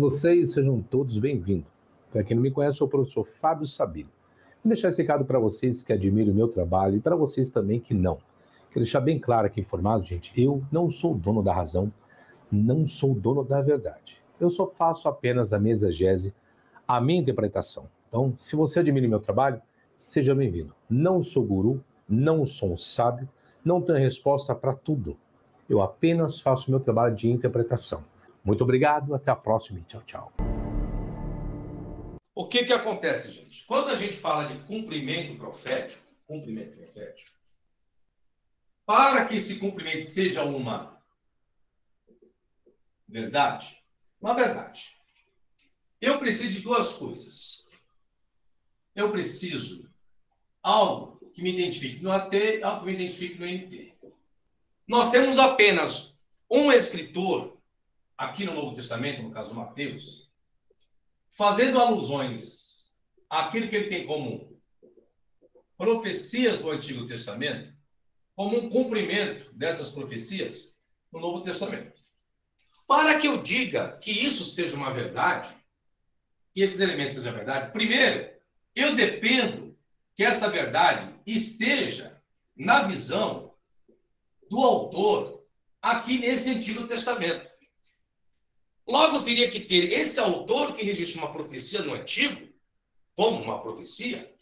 vocês, sejam todos bem-vindos. Para quem não me conhece, eu sou o professor Fábio Sabino. Vou deixar esse recado para vocês que admiram o meu trabalho e para vocês também que não. Quero deixar bem claro aqui informado, gente, eu não sou o dono da razão, não sou o dono da verdade. Eu só faço apenas a minha exegese, a minha interpretação. Então, se você admira o meu trabalho, seja bem-vindo. Não sou guru, não sou um sábio, não tenho resposta para tudo. Eu apenas faço o meu trabalho de interpretação. Muito obrigado, até a próxima e tchau, tchau. O que acontece, gente? Quando a gente fala de cumprimento profético, para que esse cumprimento seja uma verdade, eu preciso de duas coisas. Eu preciso algo que me identifique no AT, algo que me identifique no NT. Nós temos apenas um escritor, aqui no Novo Testamento, no caso Mateus, fazendo alusões àquilo que ele tem como profecias do Antigo Testamento, como um cumprimento dessas profecias no Novo Testamento. Para que eu diga que isso seja uma verdade, que esses elementos sejam verdade, primeiro, eu dependo que essa verdade esteja na visão do autor aqui nesse Antigo Testamento. Logo, eu teria que ter esse autor que registra uma profecia no Antigo, como uma profecia,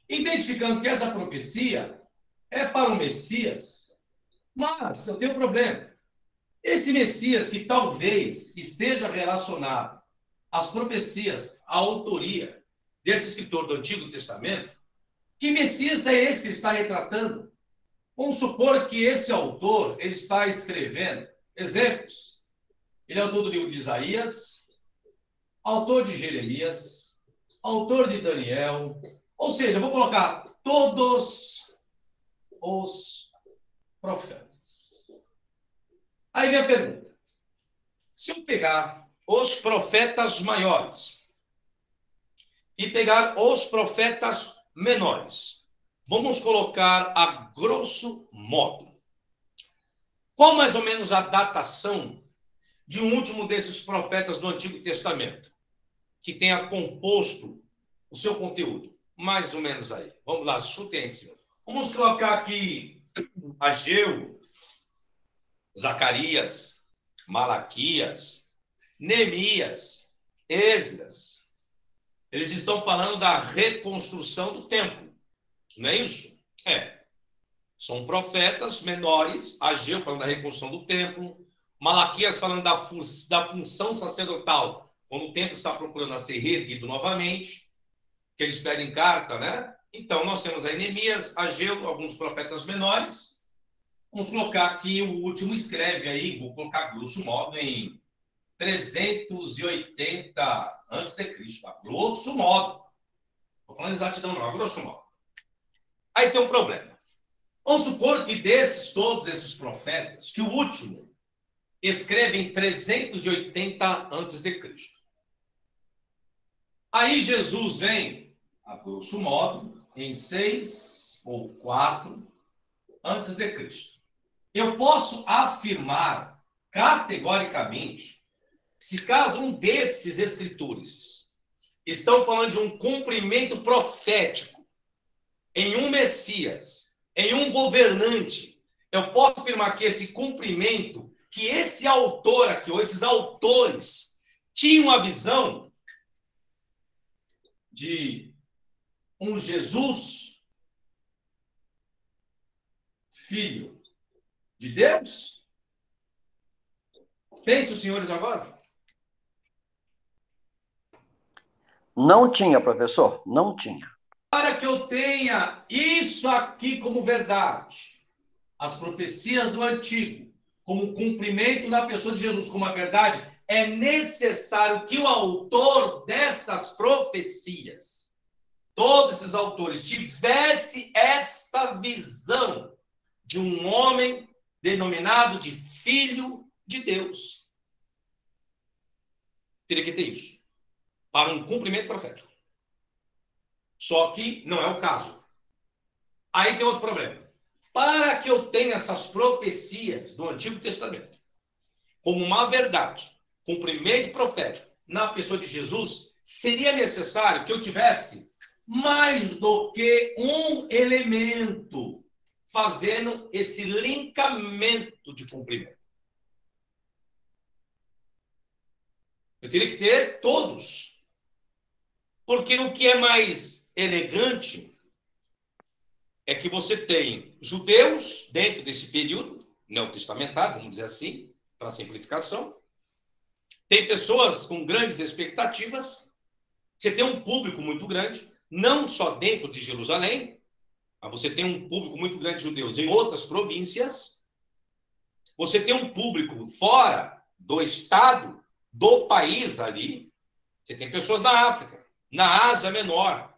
identificando que essa profecia é para o Messias. Mas eu tenho um problema. Esse Messias que talvez esteja relacionado às profecias, à autoria desse escritor do Antigo Testamento, que Messias é esse que ele está retratando? Vamos supor que esse autor ele está escrevendo exemplos. Ele é autor do livro de Isaías, autor de Jeremias, autor de Daniel. Ou seja, eu vou colocar todos os profetas. Aí vem a pergunta. Se eu pegar os profetas maiores e pegar os profetas menores, vamos colocar a grosso modo. Qual mais ou menos a datação de um último desses profetas do Antigo Testamento, que tenha composto o seu conteúdo? Mais ou menos aí. Vamos lá, chutem aí em cima. Vamos colocar aqui Ageu, Zacarias, Malaquias, Neemias, Esdras. Eles estão falando da reconstrução do templo. Não é isso? É. São profetas menores. Ageu falando da reconstrução do templo. Malaquias falando da função sacerdotal, quando o templo está procurando ser reerguido novamente, que eles pedem carta, né? Então, nós temos aí Neemias, Ageu, alguns profetas menores. Vamos colocar aqui, o último escreve aí, vou colocar grosso modo em 380 a.C., tá? Grosso modo. Não estou falando exatidão não, grosso modo. Aí tem um problema. Vamos supor que todos esses profetas, que o último escreve em 380 a.C. Aí Jesus vem, a grosso modo, em 6 ou 4 a.C. Eu posso afirmar categoricamente, se caso um desses escritores estão falando de um cumprimento profético em um Messias, em um governante, eu posso afirmar que esse cumprimento, que esse autor aqui, ou esses autores, tinham a visão de um Jesus, filho de Deus? Pensem os senhores agora. Não tinha, professor, não tinha. Para que eu tenha isso aqui como verdade, as profecias do Antigo, como cumprimento da pessoa de Jesus, como a verdade, é necessário que o autor dessas profecias, todos esses autores, tivesse essa visão de um homem denominado de Filho de Deus. Teria que ter isso, para um cumprimento profético. Só que não é o caso. Aí tem outro problema. Para que eu tenha essas profecias do Antigo Testamento como uma verdade, cumprimento profético, na pessoa de Jesus, seria necessário que eu tivesse mais do que um elemento fazendo esse linkamento de cumprimento. Eu teria que ter todos. Porque o que é mais elegante é que você tem judeus dentro desse período neotestamentário, vamos dizer assim, para simplificação. Tem pessoas com grandes expectativas. Você tem um público muito grande, não só dentro de Jerusalém, mas você tem um público muito grande de judeus em outras províncias. Você tem um público fora do estado, do país ali. Você tem pessoas na África, na Ásia Menor,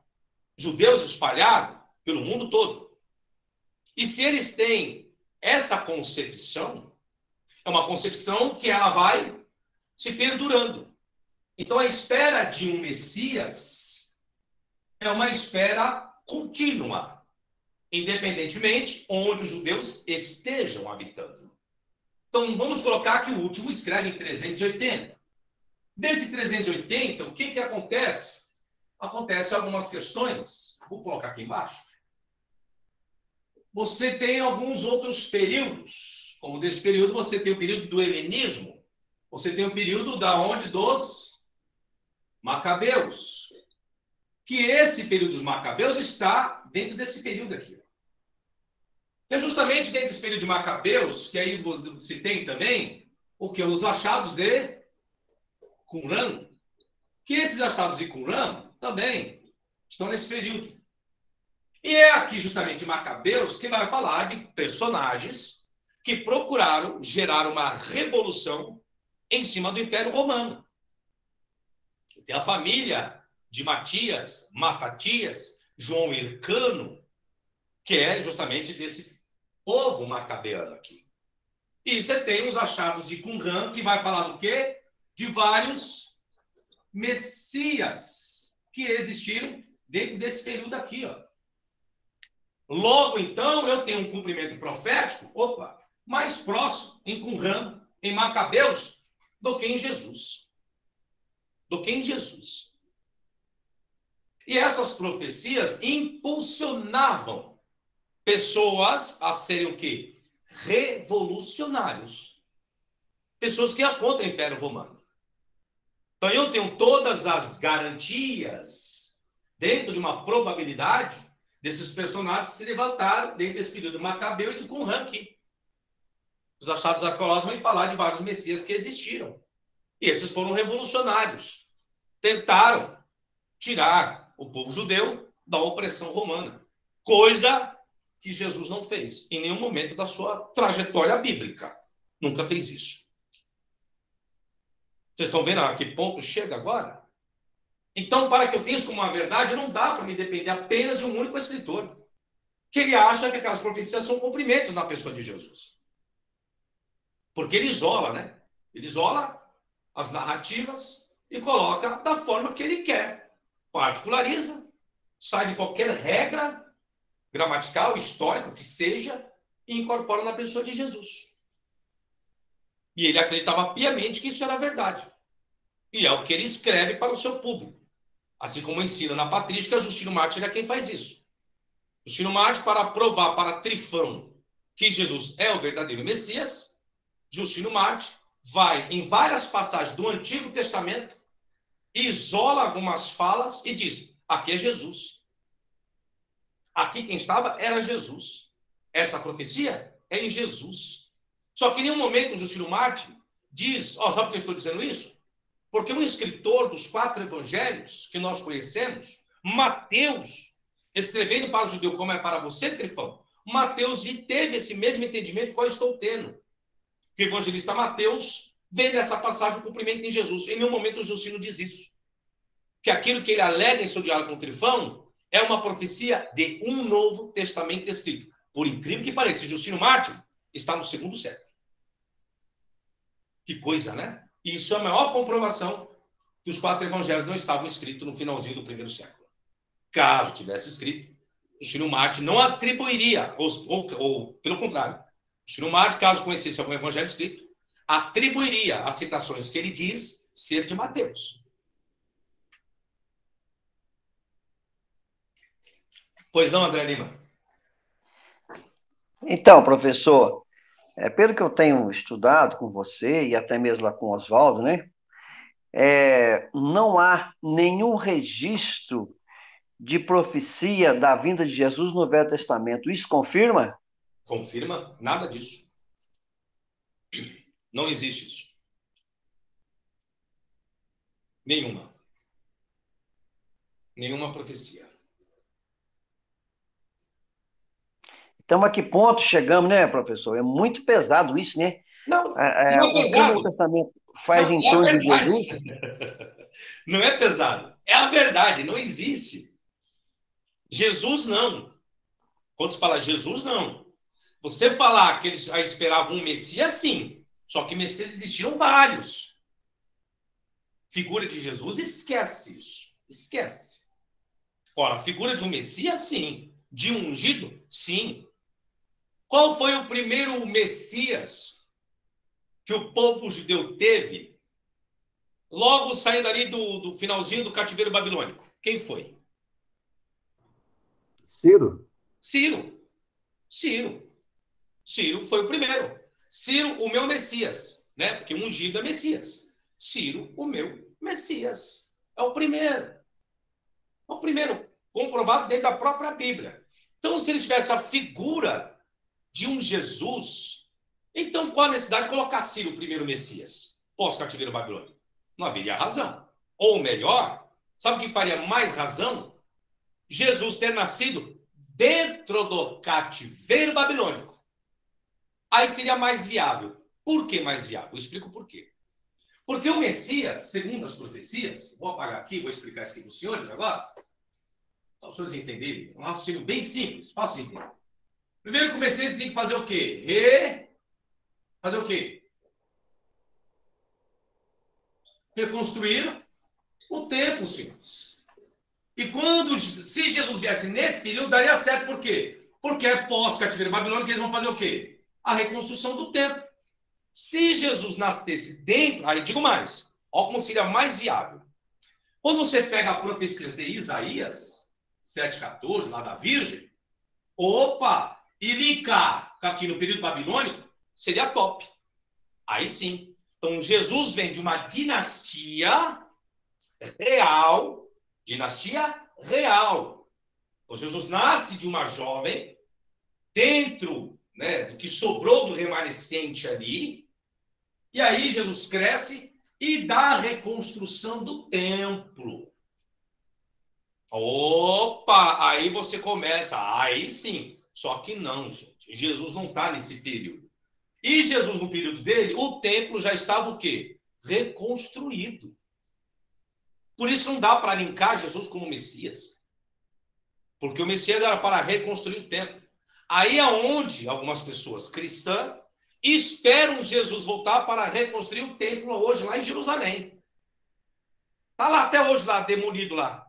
judeus espalhados pelo mundo todo. E se eles têm essa concepção, é uma concepção que ela vai se perdurando. Então, a espera de um Messias é uma espera contínua, independentemente onde os judeus estejam habitando. Então, vamos colocar que o último escreve em 380. Desse 380, o que acontece? Acontecem algumas questões. Vou colocar aqui embaixo. Você tem alguns outros períodos. Como desse período, você tem o período do helenismo. Você tem o período da onde dos Macabeus. Que esse período dos Macabeus está dentro desse período aqui. É justamente dentro desse período de Macabeus, que aí se tem também o que? Os achados de Qumran. Que esses achados de Qumran também estão nesse período. E é aqui justamente Macabeus que vai falar de personagens que procuraram gerar uma revolução em cima do Império Romano. Tem a família de Matias, Matatias, João Hircano, que é justamente desse povo macabeano aqui. E você tem os achados de Qumran, que vai falar do quê? De vários messias que existiram dentro desse período aqui, ó. Logo, então, eu tenho um cumprimento profético, mais próximo em Qumran, em Macabeus, do que em Jesus. Do que em Jesus. E essas profecias impulsionavam pessoas a serem o quê? Revolucionários. Pessoas que iam contra o Império Romano. Então, eu tenho todas as garantias, dentro de uma probabilidade, desses personagens que se levantaram dentro desse período macabeu e de Qumran aqui. Os achados arqueológicos vão falar de vários messias que existiram. E esses foram revolucionários. Tentaram tirar o povo judeu da opressão romana. Coisa que Jesus não fez em nenhum momento da sua trajetória bíblica. Nunca fez isso. Vocês estão vendo a que ponto chega agora? Então, para que eu tenha isso como uma verdade, não dá para me depender apenas de um único escritor. Que ele acha que aquelas profecias são cumprimentos na pessoa de Jesus. Porque ele isola, né? Ele isola as narrativas e coloca da forma que ele quer. Particulariza, sai de qualquer regra gramatical, histórica, que seja, e incorpora na pessoa de Jesus. E ele acreditava piamente que isso era verdade. E é o que ele escreve para o seu público. Assim como ensina na Patrística, Justino Mártir é quem faz isso. Justino Mártir, para provar para Trifão que Jesus é o verdadeiro Messias, Justino Mártir vai em várias passagens do Antigo Testamento, isola algumas falas e diz, aqui é Jesus. Aqui quem estava era Jesus. Essa profecia é em Jesus. Só que em nenhum momento o Justino Mártir diz, sabe por que eu estou dizendo isso? Porque o escritor dos 4 evangelhos que nós conhecemos, Mateus, escrevendo para o judeu como é para você, Trifão, Mateus teve esse mesmo entendimento que eu estou tendo. Que o evangelista Mateus vê nessa passagem o cumprimento em Jesus. Em nenhum momento o Justino diz isso. Que aquilo que ele alega em seu diálogo com o Trifão é uma profecia de um Novo Testamento escrito. Por incrível que pareça, Justino Mártir está no 2º século. Que coisa, né? Isso é a maior comprovação que os 4 evangelhos não estavam escritos no finalzinho do 1º século. Caso tivesse escrito, Justino Mártir não atribuiria, ou pelo contrário, Justino Mártir, caso conhecesse algum evangelho escrito, atribuiria as citações que ele diz ser de Mateus. Pois não, André Lima? Então, professor, pelo que eu tenho estudado com você e até mesmo lá com o Oswaldo, né? Não há nenhum registro de profecia da vinda de Jesus no Velho Testamento. Isso confirma? Confirma? Nada disso. Não existe isso. Nenhuma. Nenhuma profecia. Então, a que ponto chegamos, né, professor? É muito pesado isso, né? Não, não é O que o Novo pesado. Testamento faz Não, em é a torno de verdade. Jesus? Não é pesado. É a verdade, não existe. Jesus não. Quando se fala Jesus, não. Você falar que eles esperavam um Messias, sim. Só que Messias existiram vários. Figura de Jesus, esquece isso. Esquece. Ora, a figura de um Messias, sim. De um ungido, sim. Qual foi o primeiro Messias que o povo judeu teve logo saindo ali do finalzinho do cativeiro babilônico? Quem foi? Ciro. Ciro. Ciro. Ciro foi o primeiro. Ciro, o meu Messias, né? Porque ungido é Messias. Ciro, o meu Messias. É o primeiro. É o primeiro. Comprovado dentro da própria Bíblia. Então, se eles tivessem a figura de um Jesus, então qual a necessidade de colocar Ciro o primeiro Messias? Pós-cativeiro babilônico? Não haveria razão. Ou melhor, sabe o que faria mais razão? Jesus ter nascido dentro do cativeiro babilônico. Aí seria mais viável. Por que mais viável? Eu explico por quê. Porque o Messias, segundo as profecias, vou apagar aqui, vou explicar isso aqui para os senhores agora, para os senhores entenderem, um raciocínio bem simples, fácil de entender. Primeiro que o Messias tem que fazer o quê? Fazer o quê? Reconstruir o templo, senhores. E se Jesus viesse nesse período, daria certo. Por quê? Porque é pós-cativeiro babilônico, eles vão fazer o quê? A reconstrução do templo. Se Jesus nascesse dentro, aí digo mais, olha como seria mais viável. Quando você pega a profecias de Isaías 7,14, lá da Virgem, opa, e linkar aqui no período babilônico, seria top. Aí sim. Então, Jesus vem de uma dinastia real. Dinastia real. Então, Jesus nasce de uma jovem dentro, né, do que sobrou do remanescente ali. E aí Jesus cresce e dá a reconstrução do templo. Opa! Aí você começa. Aí sim. Só que não, gente. Jesus não está nesse período. E Jesus, no período dele, o templo já estava o quê? Reconstruído. Por isso que não dá para linkar Jesus como Messias. Porque o Messias era para reconstruir o templo. Aí é onde algumas pessoas cristãs esperam Jesus voltar para reconstruir o templo hoje, lá em Jerusalém. Está lá até hoje, lá, demolido lá.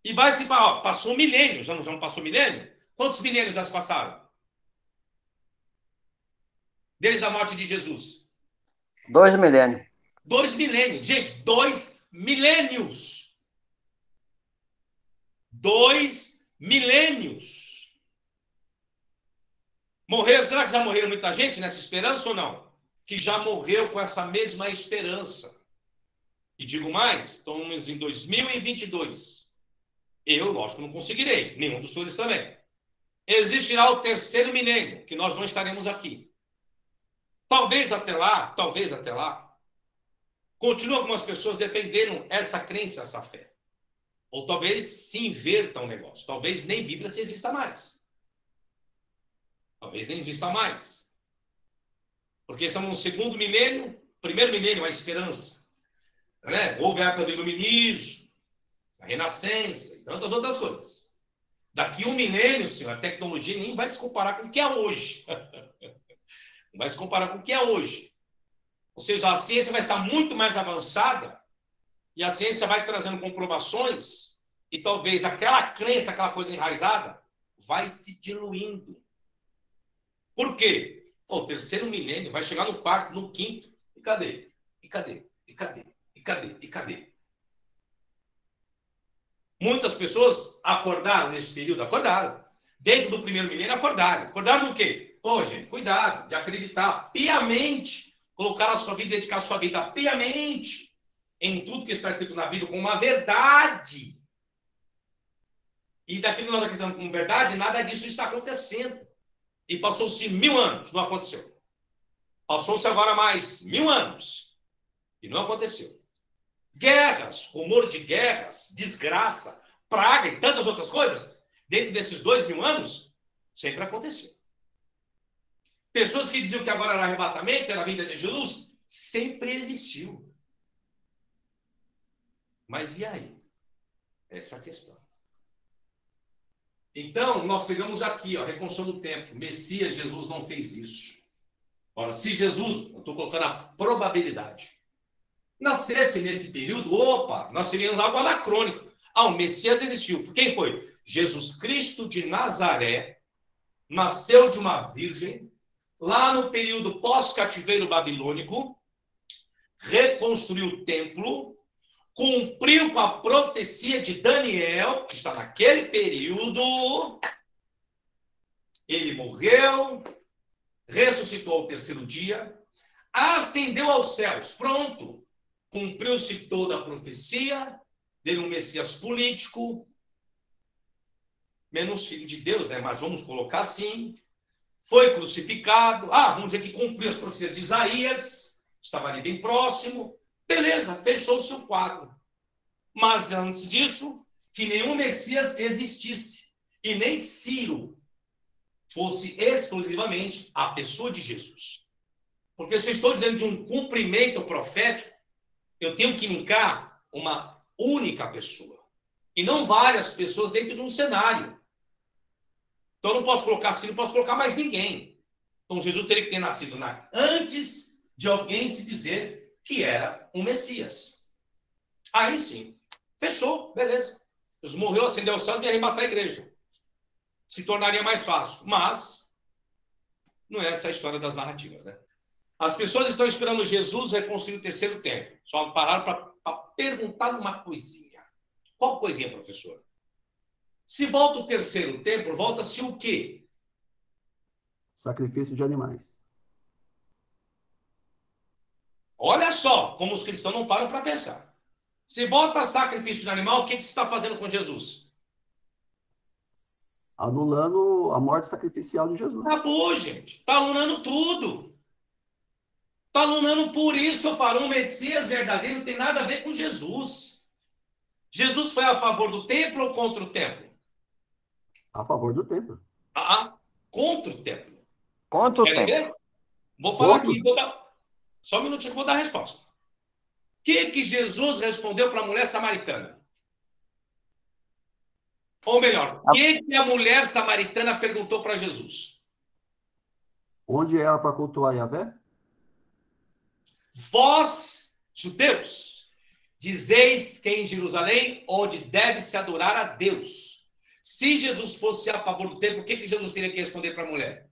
E vai se... Ó, passou um milênio, já não passou milênio? Quantos milênios já se passaram? Desde a morte de Jesus? 2 milênios. 2 milênios. Gente, 2 milênios. 2 milênios. Morreram, será que já morreram muita gente nessa esperança ou não? Que já morreu com essa mesma esperança. E digo mais, estamos em 2022. Eu, lógico, não conseguirei. Nenhum dos senhores também. Existirá o terceiro milênio, que nós não estaremos aqui. Talvez até lá, continuam algumas pessoas defendendo essa crença, essa fé. Ou talvez se inverta o negócio. Talvez nem Bíblia se exista mais. Talvez nem exista mais. Porque estamos no segundo milênio, primeiro milênio, a esperança. Né? Houve a época do iluminismo, a renascença e tantas outras coisas. Daqui a um milênio, senhor, a tecnologia nem vai se comparar com o que é hoje. Não vai se comparar com o que é hoje. Ou seja, a ciência vai estar muito mais avançada e a ciência vai trazendo comprovações e talvez aquela crença, aquela coisa enraizada, vai se diluindo. Por quê? Pô, o terceiro milênio vai chegar no quarto, no quinto. E cadê? E cadê? E cadê? E cadê? E cadê? Muitas pessoas acordaram nesse período, acordaram. Dentro do primeiro milênio, acordaram. Acordaram do quê? Pô, gente, cuidado de acreditar piamente, colocar a sua vida, dedicar a sua vida piamente em tudo que está escrito na Bíblia como uma verdade. E daquilo que nós acreditamos como verdade, nada disso está acontecendo. E passou-se 1000 anos, não aconteceu. Passou-se agora mais 1000 anos e não aconteceu. Guerras, rumor de guerras, desgraça, praga e tantas outras coisas, dentro desses 2000 anos, sempre aconteceu. Pessoas que diziam que agora era arrebatamento, era a vinda de Jesus, sempre existiu. Mas e aí? Essa é a questão. Então, nós chegamos aqui, ó, reconstrução do tempo. Messias, Jesus não fez isso. Ora, se Jesus, eu estou colocando a probabilidade, nascesse nesse período, opa, nós seríamos algo anacrônico. O Messias existiu. Quem foi? Jesus Cristo de Nazaré, nasceu de uma virgem, lá no período pós-cativeiro babilônico, reconstruiu o templo, cumpriu com a profecia de Daniel, que está naquele período, ele morreu, ressuscitou ao terceiro dia, ascendeu aos céus, pronto, cumpriu-se toda a profecia, dele um Messias político, menos filho de Deus, né? Mas vamos colocar assim, foi crucificado, vamos dizer que cumpriu as profecias de Isaías, estava ali bem próximo, beleza, fechou-se o quadro. Mas antes disso, que nenhum Messias existisse. E nem Ciro fosse exclusivamente a pessoa de Jesus. Porque se eu estou dizendo de um cumprimento profético, eu tenho que linkar uma única pessoa. E não várias pessoas dentro de um cenário. Então eu não posso colocar Ciro, não posso colocar mais ninguém. Então Jesus teria que ter nascido antes de alguém se dizer que era um Messias. Aí sim, fechou, beleza. Jesus morreu, acendeu os céus e ia arrebatar a igreja. Se tornaria mais fácil. Mas não é essa a história das narrativas, né? As pessoas estão esperando Jesus reconstruir o terceiro templo. Só pararam para perguntar uma coisinha. Qual coisinha, professor? Se volta o terceiro templo, volta-se o quê? Sacrifício de animais. Olha só como os cristãos não param para pensar. Se volta a sacrifício de animal, o que se está fazendo com Jesus? Anulando a morte sacrificial de Jesus. Acabou, gente. Está anulando tudo. Está anulando, por isso que eu falo, um Messias verdadeiro não tem nada a ver com Jesus. Jesus foi a favor do templo ou contra o templo? A favor do templo. Contra o templo. Contra o Quer templo. ver? Vou falar Contra. aqui, só um minutinho que eu vou dar a resposta. O que Jesus respondeu para a mulher samaritana? Ou melhor, o que a mulher samaritana perguntou para Jesus? Onde era para cultuar Yahvé? Vós, judeus, dizeis que em Jerusalém, onde deve-se adorar a Deus. Se Jesus fosse a favor do templo, o que Jesus teria que responder para a mulher?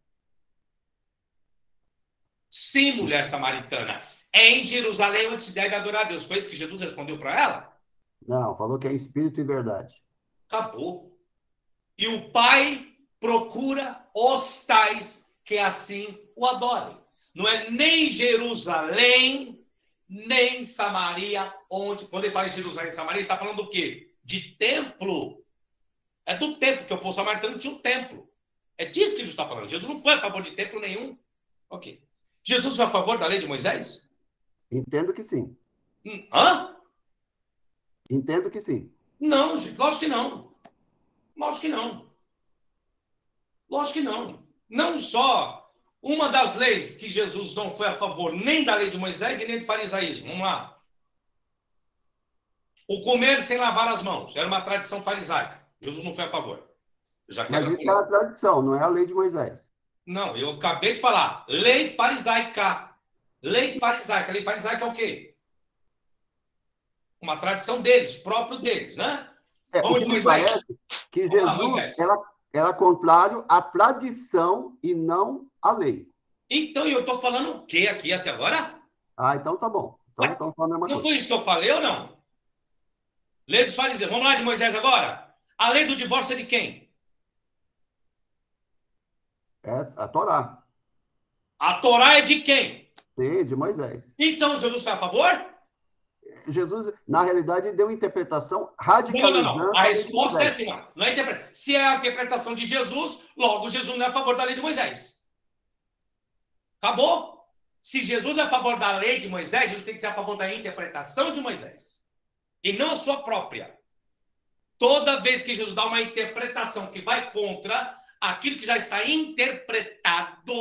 Sim, mulher samaritana, é em Jerusalém onde se deve adorar a Deus. Foi isso que Jesus respondeu para ela? Não, falou que é espírito e verdade. Acabou. E o Pai procura os tais que assim o adorem. Não é nem Jerusalém, nem Samaria, onde, quando ele fala em Jerusalém e Samaria, ele está falando do quê? De templo. É do templo, que o povo samaritano tinha um templo. É disso que Jesus está falando. Jesus não foi a favor de templo nenhum. Ok. Jesus foi a favor da lei de Moisés? Entendo que sim. Hã? Entendo que sim. Não, gente, lógico que não. Lógico que não. Lógico que não. Não só uma das leis que Jesus não foi a favor nem da lei de Moisés e nem do farisaísmo. Vamos lá. O comer sem lavar as mãos. Era uma tradição farisaica. Jesus não foi a favor. Já Mas isso é a tradição, não é a lei de Moisés. Não, eu acabei de falar. Lei farisaica. Lei farisaica. Lei farisaica é o quê? Uma tradição deles, próprio deles, né? O que me parece que Jesus era contrário à tradição e não à lei. Então, eu estou falando o quê aqui até agora? Então tá bom. Então estamos falando a mesma Não coisa. foi isso que eu falei ou não? Lei dos fariseus. Vamos lá de Moisés agora? A lei do divórcio é de quem? É a Torá. A Torá é de quem? Sim, de Moisés. Então Jesus foi a favor? Jesus, na realidade, deu interpretação radicalizando... Não. A resposta é assim, não é interpretação. Se é a interpretação de Jesus, logo Jesus não é a favor da lei de Moisés. Acabou? Se Jesus é a favor da lei de Moisés, Jesus tem que ser a favor da interpretação de Moisés. E não a sua própria. Toda vez que Jesus dá uma interpretação que vai contra aquilo que já está interpretado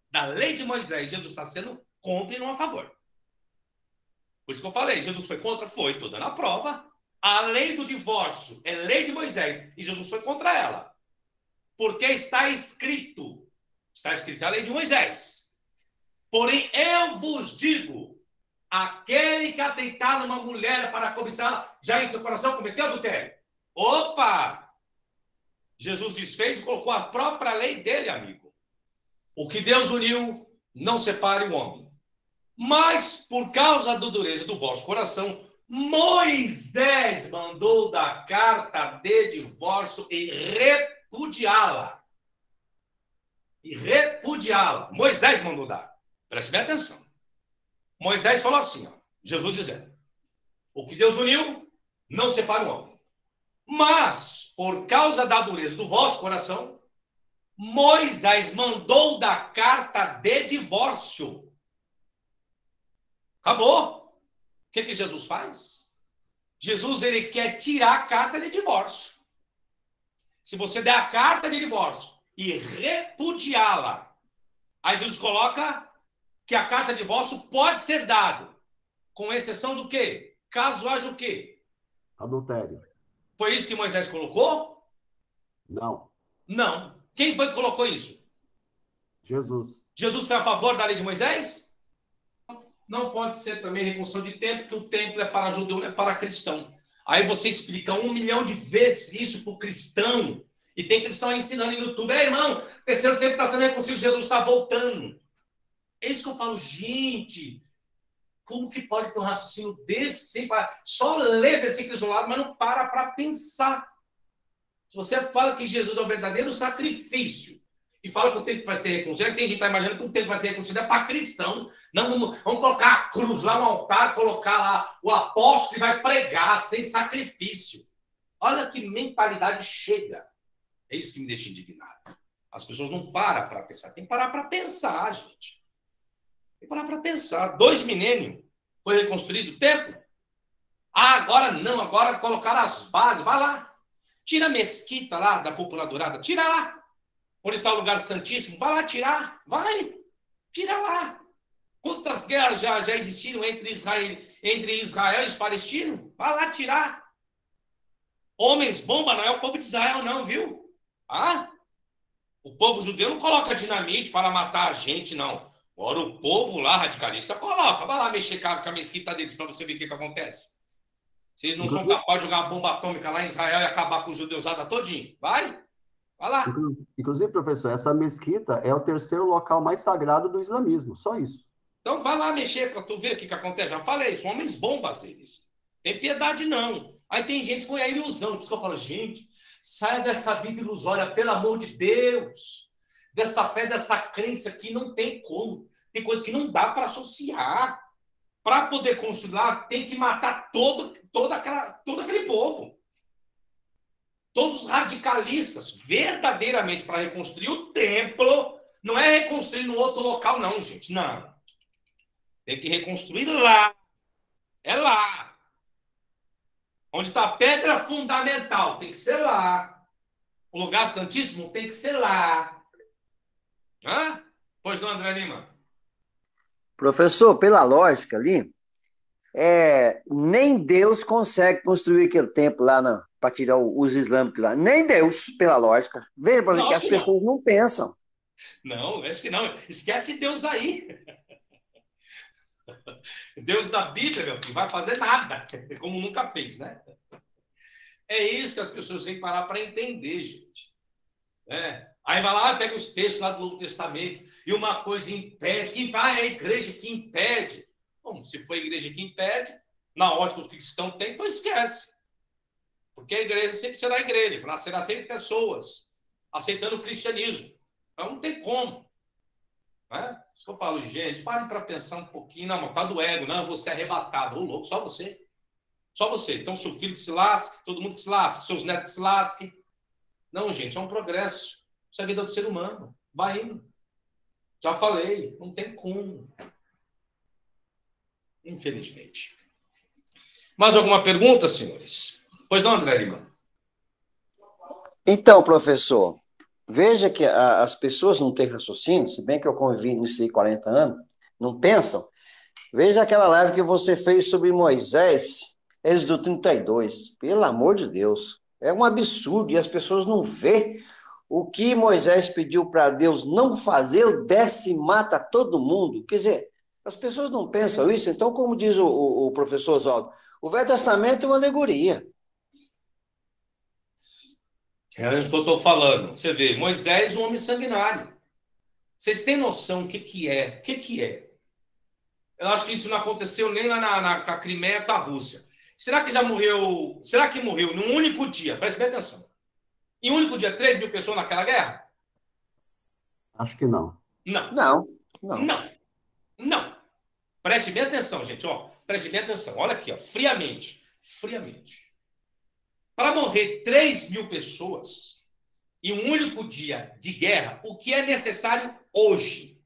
da lei de Moisés, Jesus está sendo contra e não a favor. Por isso que eu falei, Jesus foi contra? Foi, estou dando a prova. A lei do divórcio é lei de Moisés e Jesus foi contra ela. Porque está escrito a lei de Moisés. Porém, eu vos digo, aquele que atentar numa mulher para cobiçá-la, já em seu coração cometeu adultério. Opa! Jesus desfez e colocou a própria lei dele, amigo. O que Deus uniu, não separe o homem. Mas, por causa da dureza do vosso coração, Moisés mandou dar carta de divórcio e repudiá-la. Moisés mandou dar. Preste bem atenção. Moisés falou assim, ó, Jesus dizendo, o que Deus uniu, não separe o homem. Mas, por causa da dureza do vosso coração, Moisés mandou dar carta de divórcio. Acabou. O que Jesus faz? Jesus, ele quer tirar a carta de divórcio. Se você der a carta de divórcio e repudiá-la, aí Jesus coloca que a carta de divórcio pode ser dada, com exceção do quê? Caso haja o quê? Adultério. Foi isso que Moisés colocou? Não. Não. Quem foi que colocou isso? Jesus. Jesus foi a favor da lei de Moisés? Não pode ser também reconstrução de templo, porque o templo é para judeu, não é para cristão. Aí você explica 1 milhão de vezes isso para o cristão. E tem cristão aí ensinando no YouTube. Irmão, terceiro templo está sendo reconstruído, Jesus está voltando. É isso que eu falo, gente. Como que pode ter um raciocínio desse sem parar? Só lê versículo isolado, mas não para pensar. Se você fala que Jesus é o verdadeiro sacrifício e fala que o templo vai ser reconstruído, tem gente que está imaginando que o templo vai ser reconstruído é para cristão. Não, vamos colocar a cruz lá no altar, colocar lá o apóstolo e vai pregar sem sacrifício. Olha que mentalidade chega. É isso que me deixa indignado. As pessoas não param para pensar. Tem que parar para pensar, gente. Tem que parar para pensar. 2 milênios foi reconstruído o templo. Ah, agora não. Agora colocaram as bases. Vai lá. Tira a mesquita lá da Cúpula Dourada. Tira lá. Onde está o lugar santíssimo. Vai lá tirar. Vai. Tira lá. Quantas guerras já existiram entre Israel e os palestinos? Vai lá tirar. Homens bomba não é o povo de Israel não, viu? Ah? O povo judeu não coloca dinamite para matar a gente, não. Agora o povo lá, radicalista, coloca. Vai lá mexer com a mesquita deles para você ver o que acontece. Vocês não são capazes de jogar bomba atômica lá em Israel e acabar com os judeusada todinho. Vai lá. Inclusive, professor, essa mesquita é o 3º local mais sagrado do islamismo. Só isso. Então vai lá mexer para tu ver o que acontece. Já falei, são homens bombas eles. Tem piedade não. Aí tem gente com a ilusão. Por isso que eu falo, gente, saia dessa vida ilusória, pelo amor de Deus. Dessa fé, dessa crença que não tem como. Tem coisa que não dá para associar. Para poder construir lá, tem que matar todo aquele povo. Todos os radicalistas, verdadeiramente, para reconstruir o templo, não é reconstruir no outro local, não, gente. Não. Tem que reconstruir lá. É lá. Onde está a pedra fundamental, tem que ser lá. O lugar santíssimo tem que ser lá. Hã? Pois não, André Lima? Professor, pela lógica ali, nem Deus consegue construir aquele templo lá para tirar os islâmicos lá. Nem Deus, pela lógica. Veja para ver que as pessoas não pensam. Não, acho que não. Esquece Deus aí. Deus da Bíblia, meu filho, vai fazer nada, como nunca fez, né? É isso que as pessoas têm que parar para entender, gente. Aí vai lá, pega os textos lá do Novo Testamento e uma coisa impede. Quem vai é a igreja que impede. Bom, se for a igreja que impede, na ótica que o cristão tem, então esquece. Porque a igreja sempre será a igreja, será sempre pessoas aceitando o cristianismo. Então não tem como. Né? Isso que eu falo, gente, pare para pensar um pouquinho, não, por causa do ego, não, você é arrebatado. Ô, louco, só você. Só você. Então, seu filho que se lasque, todo mundo que se lasque, seus netos que se lasquem. Não, gente, é um progresso. Isso é a vida do ser humano. Vai indo. Já falei, não tem como. Infelizmente. Mais alguma pergunta, senhores? Pois não, André Lima? Então, professor, veja que as pessoas não têm raciocínio, se bem que eu convivi nisso aí 40 anos, não pensam. Veja aquela live que você fez sobre Moisés, Êxodo 32. Pelo amor de Deus, é um absurdo e as pessoas não vê o que Moisés pediu para Deus não fazer, desce e mata todo mundo. Quer dizer, as pessoas não pensam isso. Então, como diz o professor Oswaldo, o Velho Testamento é uma alegoria. É isso que eu estou falando. Você vê, Moisés, um homem sanguinário. Vocês têm noção o que é? O que é? Eu acho que isso não aconteceu nem lá na Crimeia com a Rússia. Será que já morreu? Será que morreu num único dia? Preste bem atenção. Em um único dia, 3 mil pessoas naquela guerra? Acho que não. Não. Não, não. Não. Não. Preste bem atenção, gente. Ó, preste bem atenção. Olha aqui, ó, friamente. Friamente. Para morrer 3 mil pessoas em um único dia de guerra, o que é necessário hoje?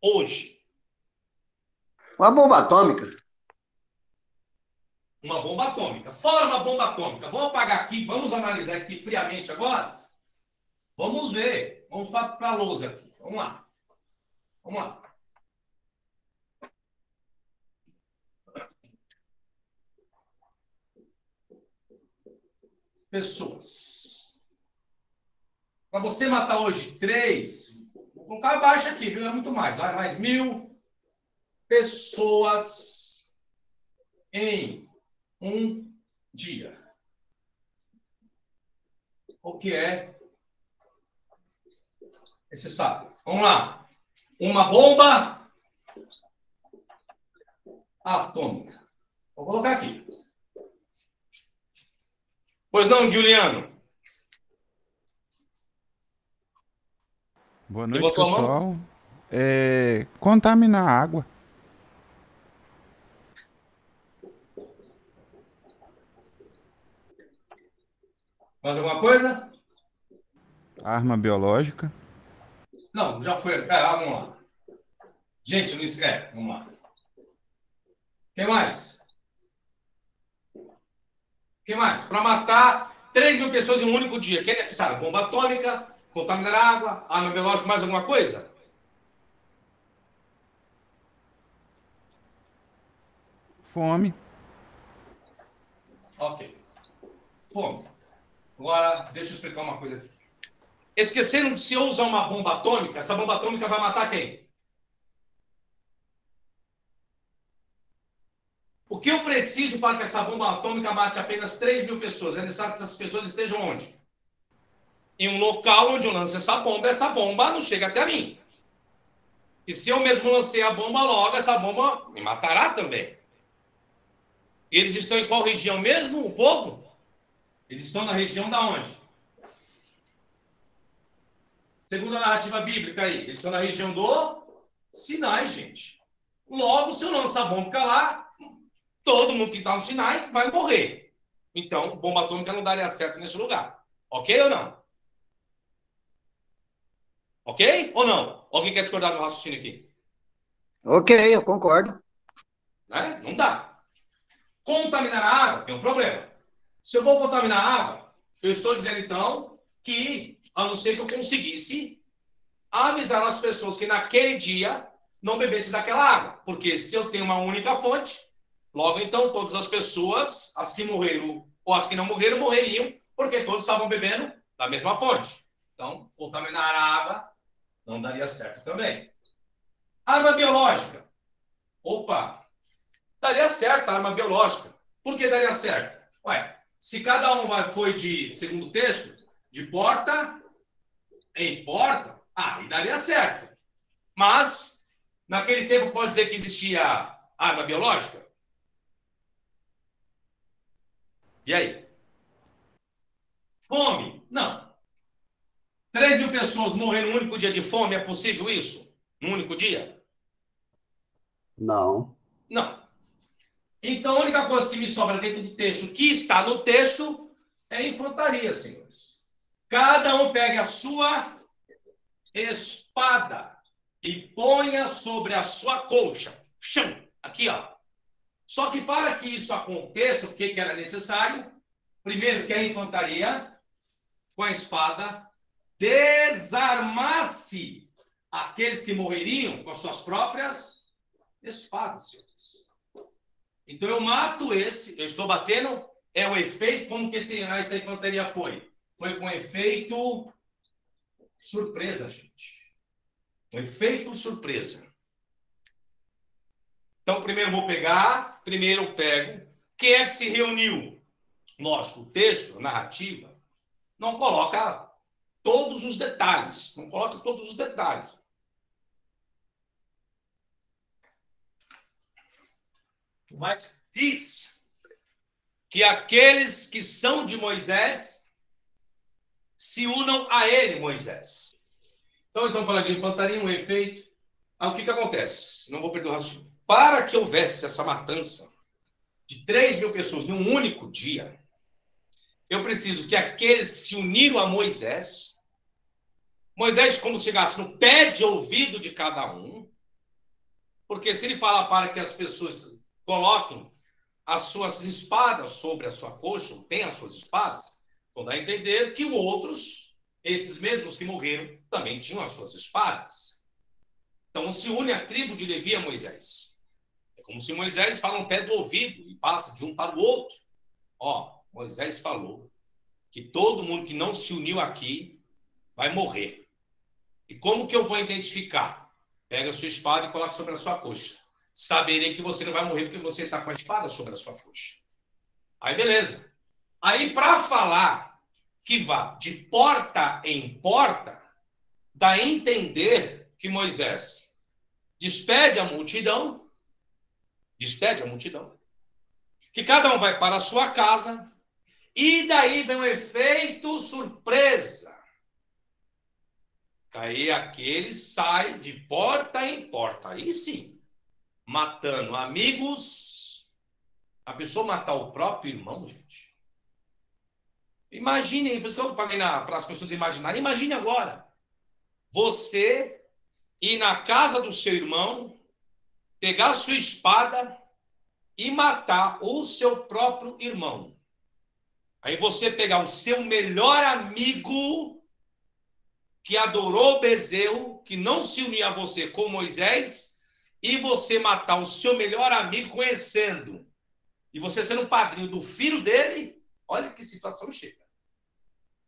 Hoje. Uma bomba atômica. Uma bomba atômica. Fora uma bomba atômica. Vamos apagar aqui, vamos analisar aqui friamente agora? Vamos ver. Vamos para a lousa aqui. Vamos lá. Vamos lá. Pessoas. Para você matar hoje 3, vou colocar abaixo aqui, viu? É muito mais. Vai, mais 1.000 pessoas em um dia. O que é necessário? Vamos lá. Uma bomba atômica. Vou colocar aqui. Pois não, Giuliano? Boa noite, pessoal. Contaminar a água. Mais alguma coisa? Arma biológica. Não, já foi. Vamos lá. Gente, não esquece. Vamos lá. Quem mais? Quem mais? Para matar 3 mil pessoas em um único dia, que é necessário? Bomba atômica, contaminar a água, arma biológica, mais alguma coisa? Fome. Ok. Fome. Agora, deixa eu explicar uma coisa aqui. Esqueceram que se eu usar uma bomba atômica, essa bomba atômica vai matar quem? O que eu preciso para que essa bomba atômica mate apenas 3 mil pessoas? É necessário que essas pessoas estejam onde? Em um local onde eu lance essa bomba não chega até a mim. E se eu mesmo lancei a bomba logo, essa bomba me matará também. Eles estão em qual região mesmo, o povo? Eles estão na região da onde? Segundo a narrativa bíblica aí, eles estão na região do Sinai, gente. Logo, se eu lançar a bomba lá, todo mundo que está no Sinai vai morrer. Então, bomba atômica não daria certo nesse lugar. Ok ou não? Ok ou não? Alguém quer discordar do meu raciocínio aqui? Ok, eu concordo. Né? Não dá. Contaminar a água tem um problema. Se eu vou contaminar a água, eu estou dizendo, então, que, a não ser que eu conseguisse avisar as pessoas que naquele dia não bebessem daquela água. Porque se eu tenho uma única fonte, logo, então, todas as pessoas, as que morreram ou as que não morreram, morreriam, porque todos estavam bebendo da mesma fonte. Então, contaminar a água não daria certo também. Arma biológica. Opa! Daria certo a arma biológica. Por que daria certo? Ué, se cada um foi de, segundo o texto, de porta em porta, aí daria certo. Mas, naquele tempo, pode dizer que existia arma biológica? E aí? Fome? Não. 3.000 pessoas morrendo num único dia de fome, é possível isso? Num único dia? Não. Não. Então, a única coisa que me sobra dentro do texto, que está no texto, é infantaria, senhores. Cada um pegue a sua espada e ponha sobre a sua colcha. Aqui, ó. Só que para que isso aconteça, o que era necessário? Primeiro, que a infantaria, com a espada, desarmasse aqueles que morreriam com as suas próprias espadas, senhores. Então, eu mato esse, eu estou batendo, é o efeito, como que essa infantaria foi? Foi com efeito surpresa, gente. Um efeito surpresa. Então, primeiro eu vou pegar, primeiro eu pego. Quem é que se reuniu? Lógico, o texto, a narrativa, não coloca todos os detalhes. Não coloca todos os detalhes. Mas diz que aqueles que são de Moisés se unam a ele, Moisés. Então, estamos falando de infantaria, um efeito. Aí, o que acontece? Não vou perder o raciocínio. Para que houvesse essa matança de 3.000 pessoas num único dia, eu preciso que aqueles que se uniram a Moisés, como chegasse no pé de ouvido de cada um, porque se ele fala para que as pessoas coloquem as suas espadas sobre a sua coxa, ou tenham as suas espadas, então dá a entender que outros, esses mesmos que morreram, também tinham as suas espadas. Então se une a tribo de Levi a Moisés. É como se Moisés fala no pé do ouvido e passa de um para o outro. Ó, Moisés falou que todo mundo que não se uniu aqui vai morrer. E como que eu vou identificar? Pega a sua espada e coloca sobre a sua coxa. Saberei que você não vai morrer porque você está com a espada sobre a sua coxa. Aí, beleza. Aí, para falar que vá de porta em porta, dá a entender que Moisés despede a multidão, que cada um vai para a sua casa, e daí vem um efeito surpresa. Aí aquele sai de porta em porta. Aí sim, matando amigos. A pessoa matar o próprio irmão, gente. Imaginem, por isso que eu falei para as pessoas imaginarem. Imagine agora. Você ir na casa do seu irmão, pegar a sua espada e matar o seu próprio irmão. Aí você pegar o seu melhor amigo que adorou Bezeu, que não se unia a você com Moisés, e você matar o seu melhor amigo conhecendo, e você sendo padrinho do filho dele, olha que situação chega.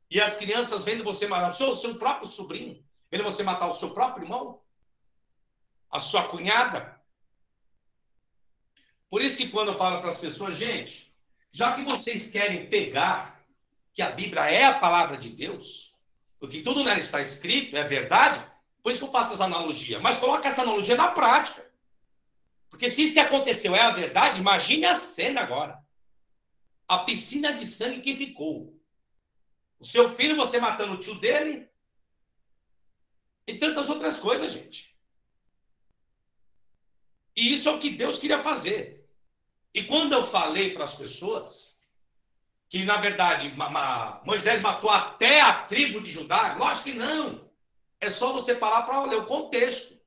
E as crianças vendo você matar o seu próprio sobrinho, vendo você matar o seu próprio irmão, a sua cunhada. Por isso que quando eu falo para as pessoas, gente, já que vocês querem pegar que a Bíblia é a palavra de Deus, porque tudo nela está escrito, é verdade, por isso que eu faço essa analogia. Mas coloca essa analogia na prática. Porque se isso que aconteceu é a verdade, imagine a cena agora. A piscina de sangue que ficou. O seu filho, você matando o tio dele. E tantas outras coisas, gente. E isso é o que Deus queria fazer. E quando eu falei para as pessoas que, na verdade, Moisés matou até a tribo de Judá, lógico que não. É só você parar para ler o contexto.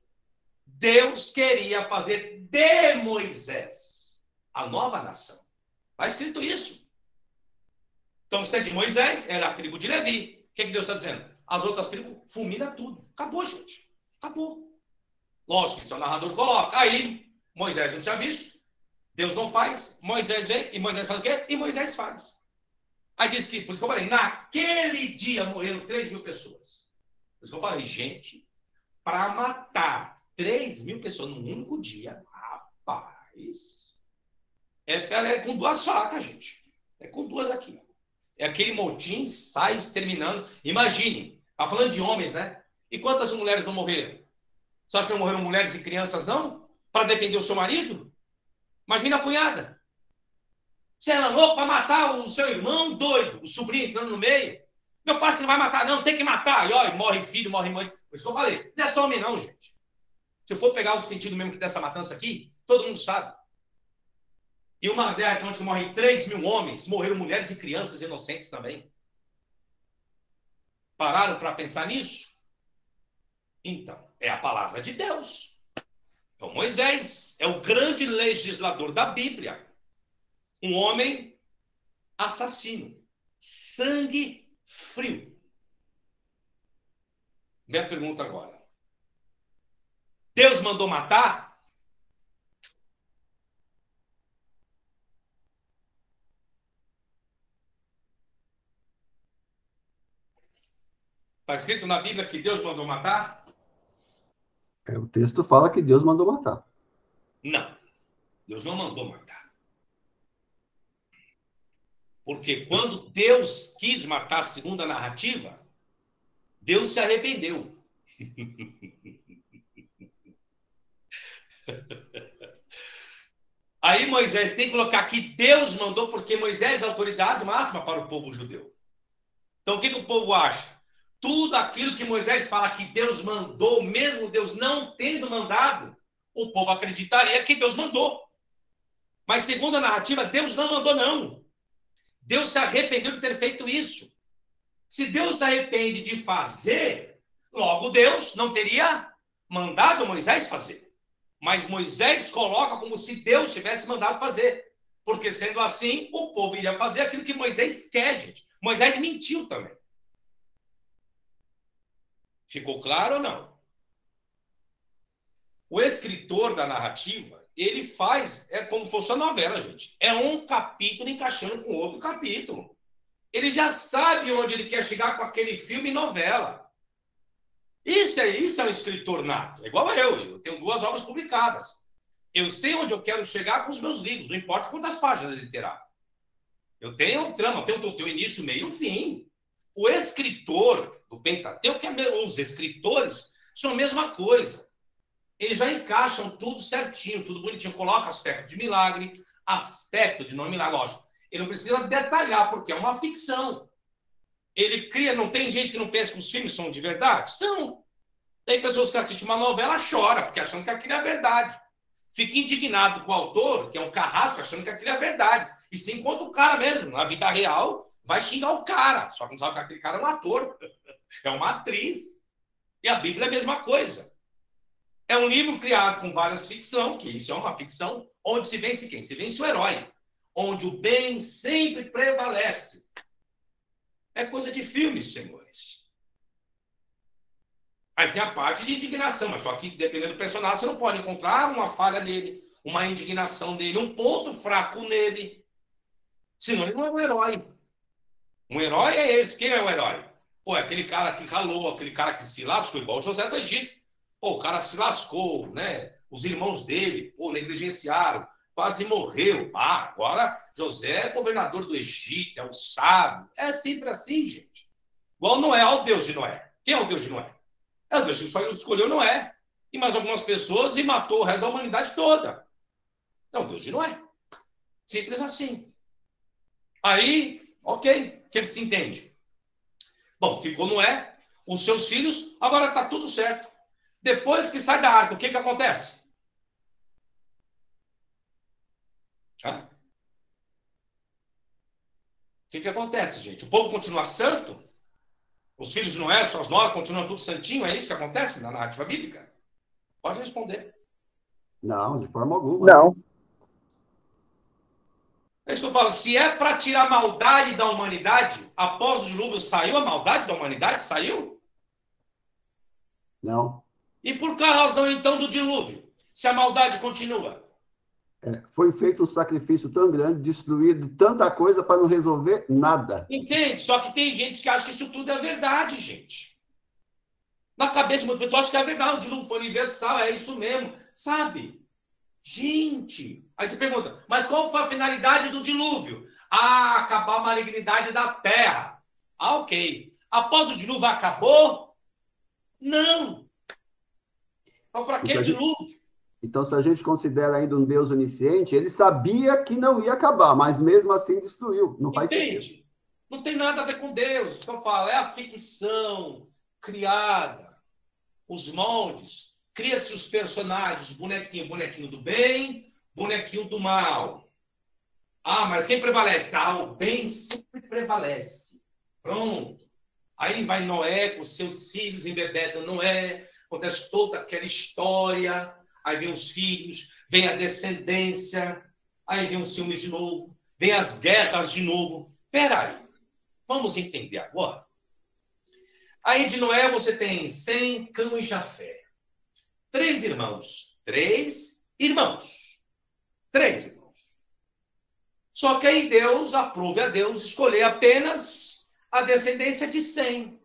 Deus queria fazer de Moisés a nova nação. Está escrito isso. Então, se é de Moisés, era a tribo de Levi. O que Deus está dizendo? As outras tribos, fulmina tudo. Acabou, gente. Acabou. Lógico que isso o narrador coloca. Aí, Moisés não tinha visto. Deus não faz. Moisés vem e Moisés faz o quê? E Moisés faz. Aí diz que, por isso que eu falei, naquele dia morreram 3.000 pessoas. Por isso que eu falei, gente, para matar 3.000 pessoas num único dia, rapaz, é com 2 facas, gente. É com 2 aqui. É aquele motim, sai exterminando. Imagine, tá falando de homens, né? E quantas mulheres não morreram? Você acha que não morreram mulheres e crianças, não? Para defender o seu marido? Imagina a cunhada. Você era louco para matar o seu irmão doido, o sobrinho entrando no meio. Meu pai, você não vai matar, não, tem que matar. E ó, morre filho, morre mãe. Por isso que eu falei, não é só homem, não, gente. Se eu for pegar o sentido mesmo que dessa matança aqui, todo mundo sabe. E uma guerra onde morrem 3 mil homens, morreram mulheres e crianças inocentes também. Pararam para pensar nisso? Então, é a palavra de Deus. É o Moisés, é o grande legislador da Bíblia. Um homem assassino, sangue frio. Minha pergunta agora. Deus mandou matar? Está escrito na Bíblia que Deus mandou matar? O texto fala que Deus mandou matar. Não, Deus não mandou matar. Porque quando Deus quis matar, segundo a narrativa, Deus se arrependeu. Aí Moisés tem que colocar que Deus mandou, porque Moisés é a autoridade máxima para o povo judeu. Então o que o povo acha? Tudo aquilo que Moisés fala que Deus mandou, mesmo Deus não tendo mandado, o povo acreditaria que Deus mandou. Mas segundo a narrativa, Deus não mandou, não. Deus se arrependeu de ter feito isso. Se Deus se arrepende de fazer, logo Deus não teria mandado Moisés fazer. Mas Moisés coloca como se Deus tivesse mandado fazer. Porque sendo assim, o povo iria fazer aquilo que Moisés quer, gente. Moisés mentiu também. Ficou claro ou não? O escritor da narrativa, ele faz, é como se fosse uma novela, gente. É um capítulo encaixando com outro capítulo. Ele já sabe onde ele quer chegar com aquele filme e novela. Isso é um escritor nato. É igual eu tenho 2 obras publicadas. Eu sei onde eu quero chegar com os meus livros, não importa quantas páginas ele terá. Eu tenho um trama, tenho início, meio e fim. O escritor do Pentateuco, os escritores, são a mesma coisa. Eles já encaixam tudo certinho, tudo bonitinho. Coloca aspecto de milagre, aspecto de não milagre, lógico. Ele não precisa detalhar, porque é uma ficção. Ele cria, não tem gente que não pensa que os filmes são de verdade? São. Tem pessoas que assistem uma novela e choram, porque acham que aquilo é verdade. Fica indignado com o autor, que é um carrasco, achando que aquilo é verdade. E se encontra o cara mesmo, na vida real, vai xingar o cara. Só que não sabe que aquele cara é um ator, é uma atriz. E a Bíblia é a mesma coisa. É um livro criado com várias ficções, que isso é uma ficção, onde se vence quem? Se vence o herói. Onde o bem sempre prevalece. É coisa de filmes, senhores. Aí tem a parte de indignação, mas só que, dependendo do personagem, você não pode encontrar uma falha nele, uma indignação dele, um ponto fraco nele. Senão ele não é um herói. Um herói é esse. Quem é o herói? Pô, é aquele cara que ralou, aquele cara que se lascou, igual o José do Egito. Pô, o cara se lascou, né? Os irmãos dele, pô, negligenciaram, quase morreu. Ah, agora José é governador do Egito, é um sábio. É sempre assim, gente. Igual Noé, olha o Deus de Noé. Quem é o Deus de Noé? É o Deus que só escolheu Noé. E mais algumas pessoas e matou o resto da humanidade toda. É o Deus de Noé. Simples assim. Aí, ok, o que se entende? Bom, ficou Noé, os seus filhos, agora está tudo certo. Depois que sai da arca, o que acontece? O que acontece, gente? O povo continua santo? Os filhos de Noé, suas noras, continuam tudo santinho? É isso que acontece na narrativa bíblica? Pode responder. Não, de forma alguma. Não. É isso que eu falo. Se é para tirar a maldade da humanidade, após o dilúvio saiu a maldade da humanidade? Saiu? Não. E por que razão, então, do dilúvio? Se a maldade continua? Foi feito um sacrifício tão grande, destruído tanta coisa para não resolver nada. Entende? Só que tem gente que acha que isso tudo é verdade, gente. Na cabeça de muitas pessoas acha que é verdade. O dilúvio foi universal, é isso mesmo. Sabe? Gente. Aí você pergunta, mas qual foi a finalidade do dilúvio? Ah, acabar a malignidade da terra. Ah, ok. Após o dilúvio acabou? Não. Então, para que dilúvio? Então, se a gente considera ainda um Deus onisciente, ele sabia que não ia acabar, mas mesmo assim destruiu. Não faz Entende? sentido. Não tem nada a ver com Deus. Então eu falo, é a ficção criada, os moldes, cria-se os personagens, bonequinho do bem, bonequinho do mal. Ah, mas quem prevalece? Ah, o bem sempre prevalece. Pronto. Aí vai Noé com seus filhos, embebedam Noé, acontece toda aquela história, aí vem os filhos, vem a descendência, aí vem os ciúmes de novo, vem as guerras de novo. Peraí, vamos entender agora. Aí de Noé você tem Sem, Cã e Jafé. 3 irmãos. 3 irmãos. 3 irmãos. Só que aí Deus, aprove a Deus escolher apenas a descendência de Sem.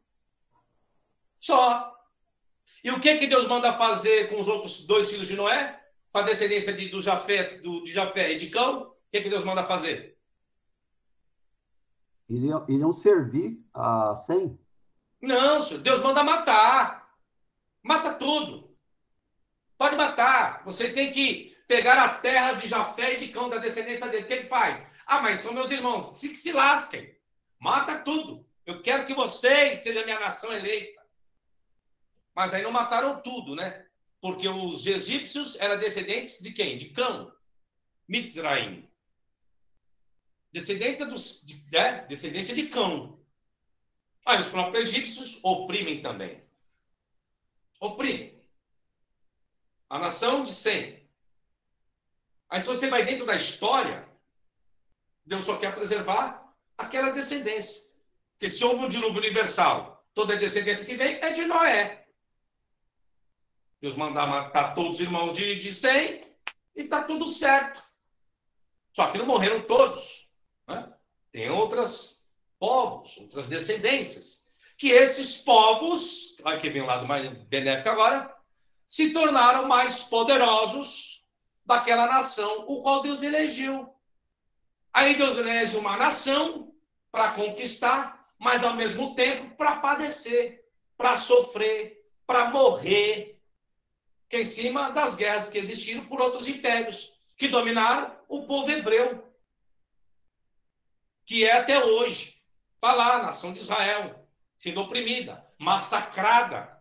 Só. E o que Deus manda fazer com os outros 2 filhos de Noé? Com a descendência de Jafé e de Cão? O que Deus manda fazer? Iriam servir a 100? Não, senhor. Deus manda matar. Mata tudo. Pode matar. Você tem que pegar a terra de Jafé e de Cão, da descendência dele. O que ele faz? Ah, mas são meus irmãos. Que se lasquem. Mata tudo. Eu quero que vocês sejam minha nação eleita. Mas aí não mataram tudo, né? Porque os egípcios eram descendentes de quem? De Cão. Mitzraim. Descendência de Cão. Aí os próprios egípcios oprimem também. Oprimem. A nação de Sem. Aí se você vai dentro da história, Deus só quer preservar aquela descendência. Porque se houve um dilúvio universal, toda a descendência que vem é de Noé. Deus mandar matar todos os irmãos de Sem e está tudo certo. Só que não morreram todos. Né? Tem outros povos, outras descendências. Que esses povos, aqui vem o lado mais benéfico agora, se tornaram mais poderosos daquela nação, o qual Deus elegeu. Aí Deus elege uma nação para conquistar, mas ao mesmo tempo para padecer, para sofrer, para morrer, que é em cima das guerras que existiram por outros impérios, que dominaram o povo hebreu, que é até hoje. Está lá a nação de Israel, sendo oprimida, massacrada.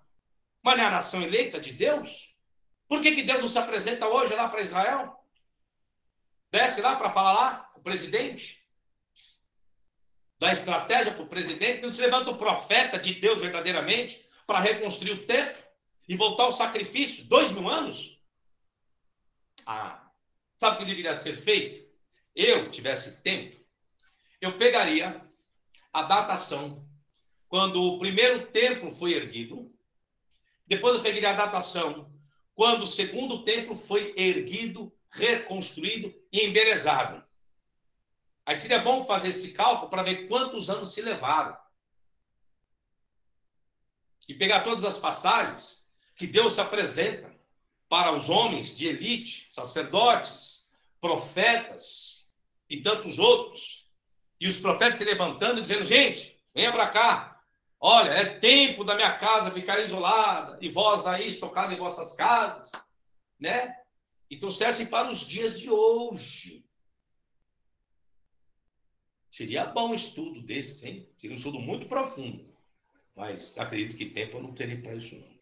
Mas não é a nação eleita de Deus? Por que Deus não se apresenta hoje lá para Israel? Desce lá para falar lá, o presidente? Dá estratégia para o presidente, que não se levanta o profeta de Deus verdadeiramente para reconstruir o templo e voltar ao sacrifício? 2000 anos? Ah, sabe o que deveria ser feito? Eu tivesse tempo, eu pegaria a datação quando o primeiro templo foi erguido, depois eu pegaria a datação quando o segundo templo foi erguido, reconstruído e embelezado. Aí seria bom fazer esse cálculo para ver quantos anos se levaram. E pegar todas as passagens que Deus se apresenta para os homens de elite, sacerdotes, profetas e tantos outros. E os profetas se levantando e dizendo, gente, venha para cá. Olha, é tempo da minha casa ficar isolada, e vós aí estocados em vossas casas, né? E trouxessem para os dias de hoje. Seria bom um estudo desse, hein? Seria um estudo muito profundo. Mas acredito que tempo eu não terei para isso, não.